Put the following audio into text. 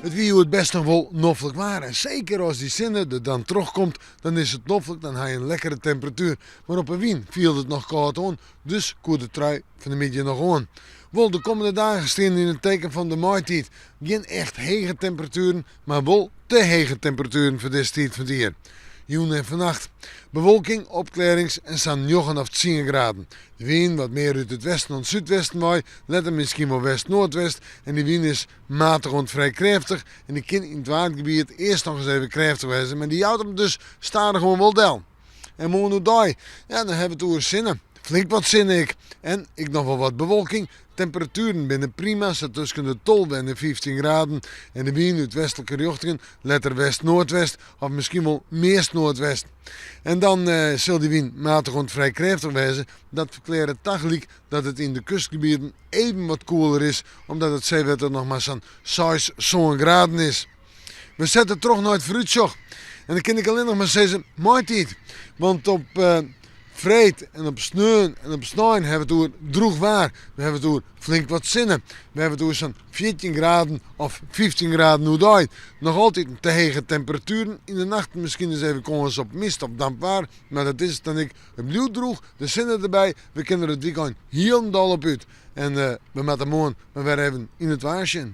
Het wie het best nog wel noffelijk waar. En zeker als die zinnen er dan terugkomt, dan is het noffelijk, dan heb je een lekkere temperatuur. Maar op een wien viel het nog koud aan, dus koert de trui van de middag nog aan. Wel, de komende dagen staan in het teken van de maaitijd. Geen echt hege temperaturen, maar wel te hege temperaturen voor deze tijd van het jaar. Joen en vannacht. Bewolking, opklarings en staan 9 of 10 graden. De wind wat meer uit het westen dan het zuidwesten waait, let misschien wel west-noordwest. En die wind is matig en vrij krachtig. En die kan in het watergebied eerst nog eens even krachtig wezen, maar die houdt hem dus stadig gewoon wel del. En morgen ja, dan hebben we het over zinnen. Flink wat zin ik. En ik nog wel wat bewolking. Temperaturen binnen prima, zit tussen de 12 en de 15 graden. En de wind uit westelijke richtingen, letter west-noordwest of misschien wel meest noordwest. En dan zal die wind matig en vrij krachtig wezen. Dat verklaart tegelijk dat het in de kustgebieden even wat koeler is, omdat het zeewater nog maar zo'n graden is. We zetten terug naar het fruitsjoch. En dan kan ik alleen nog maar zeggen, maaitijd. Want op vreed en op sneeuw en op sneeuw hebben we het over droeg waar. We hebben het over flink wat zinnen. We hebben het over zo'n 14 graden of 15 graden hoe dat. Nog altijd te hege temperaturen. In de nacht misschien eens even eens op mist of dampwaar. Maar dat is het dan ik. Het bloed droeg, de zinnen erbij. We kunnen het weekend heel dol op uit. En we moeten morgen maar weer even in het waarsje.